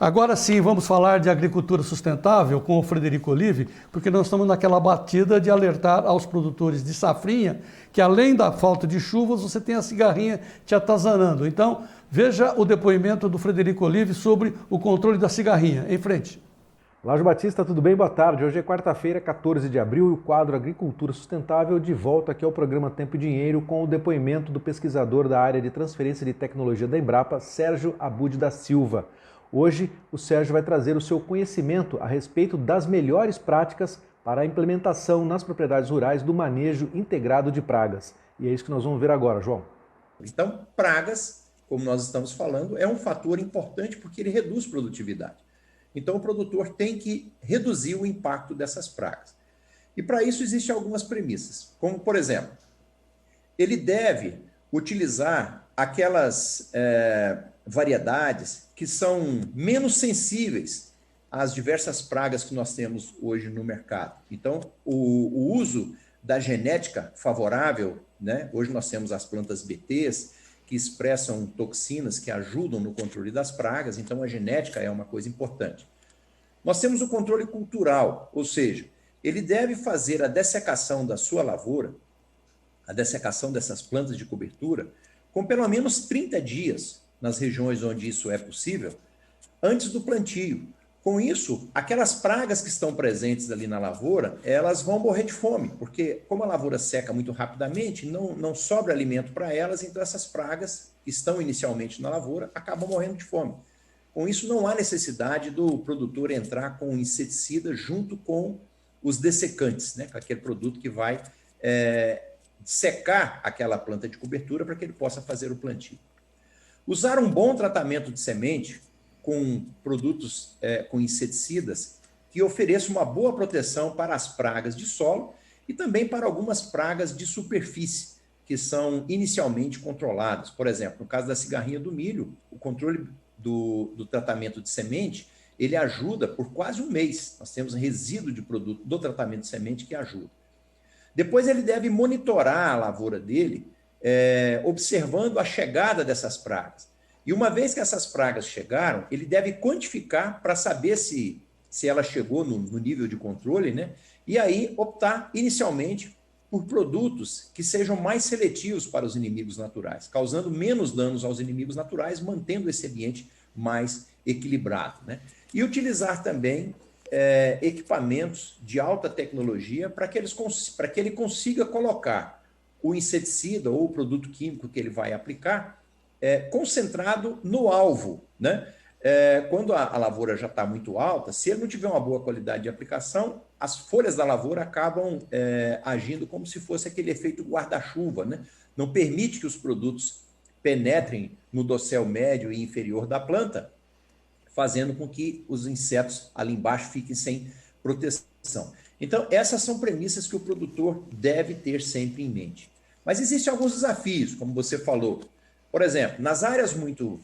Agora sim, vamos falar de agricultura sustentável com o Frederico Olive, porque nós estamos naquela batida de alertar aos produtores de safrinha que, além da falta de chuvas, você tem a cigarrinha te atazanando. Então, veja o depoimento do Frederico Olive sobre o controle da cigarrinha. Em frente. Lágio Batista, tudo bem? Boa tarde. Hoje é quarta-feira, 14 de abril, e o quadro Agricultura Sustentável de volta aqui ao programa Tempo e Dinheiro com o depoimento do pesquisador da área de transferência de tecnologia da Embrapa, Sérgio Abud da Silva. Hoje, o Sérgio vai trazer o seu conhecimento a respeito das melhores práticas para a implementação nas propriedades rurais do manejo integrado de pragas. E é isso que nós vamos ver agora, João. Então, pragas, como nós estamos falando, é um fator importante porque ele reduz produtividade. Então, o produtor tem que reduzir o impacto dessas pragas. E para isso existem algumas premissas, como, por exemplo, ele deve utilizar aquelas variedades que são menos sensíveis às diversas pragas que nós temos hoje no mercado. Então, o uso da genética favorável, né? Hoje nós temos as plantas BTs, que expressam toxinas que ajudam no controle das pragas, então a genética é uma coisa importante. Nós temos o controle cultural, ou seja, ele deve fazer a dessecação da sua lavoura, a dessecação dessas plantas de cobertura, com pelo menos 30 dias, nas regiões onde isso é possível, antes do plantio. Com isso, aquelas pragas que estão presentes ali na lavoura, elas vão morrer de fome, porque como a lavoura seca muito rapidamente, não sobra alimento para elas, então essas pragas que estão inicialmente na lavoura acabam morrendo de fome. Com isso, não há necessidade do produtor entrar com inseticida junto com os dessecantes, né? Com aquele produto que vai secar aquela planta de cobertura para que ele possa fazer o plantio. Usar um bom tratamento de semente com produtos com inseticidas que ofereçam uma boa proteção para as pragas de solo e também para algumas pragas de superfície, que são inicialmente controladas. Por exemplo, no caso da cigarrinha do milho, o controle do tratamento de semente, ele ajuda por quase um mês. Nós temos resíduo de produto do tratamento de semente que ajuda. Depois ele deve monitorar a lavoura dele, observando a chegada dessas pragas. E uma vez que essas pragas chegaram, ele deve quantificar para saber se ela chegou no nível de controle, né? E aí optar inicialmente por produtos que sejam mais seletivos para os inimigos naturais, causando menos danos aos inimigos naturais, mantendo esse ambiente mais equilibrado, né? E utilizar também equipamentos de alta tecnologia para que ele consiga colocar o inseticida ou o produto químico que ele vai aplicar concentrado no alvo, né? Quando a lavoura já está muito alta, se ele não tiver uma boa qualidade de aplicação, as folhas da lavoura acabam agindo como se fosse aquele efeito guarda-chuva, né? Não permite que os produtos penetrem no dossel médio e inferior da planta, fazendo com que os insetos ali embaixo fiquem sem proteção. Então, essas são premissas que o produtor deve ter sempre em mente. Mas existem alguns desafios, como você falou. Por exemplo, nas áreas muito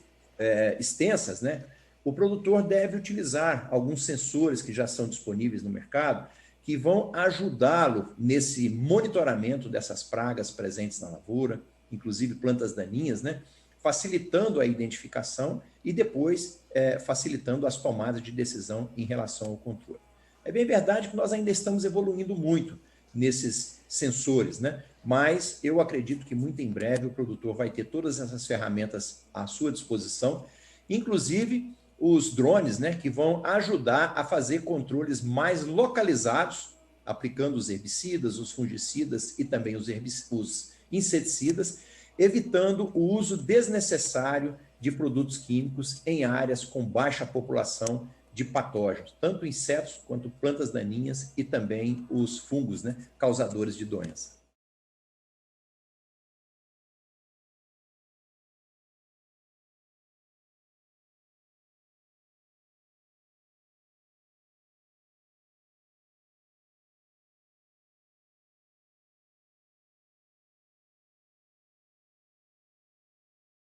extensas, né, o produtor deve utilizar alguns sensores que já são disponíveis no mercado, que vão ajudá-lo nesse monitoramento dessas pragas presentes na lavoura, inclusive plantas daninhas, né, facilitando a identificação e depois facilitando as tomadas de decisão em relação ao controle. É bem verdade que nós ainda estamos evoluindo muito nesses sensores, né? Mas eu acredito que muito em breve o produtor vai ter todas essas ferramentas à sua disposição, inclusive os drones, né, que vão ajudar a fazer controles mais localizados, aplicando os herbicidas, os fungicidas e também os inseticidas, evitando o uso desnecessário de produtos químicos em áreas com baixa população de patógenos, tanto insetos quanto plantas daninhas e também os fungos, né, causadores de doença.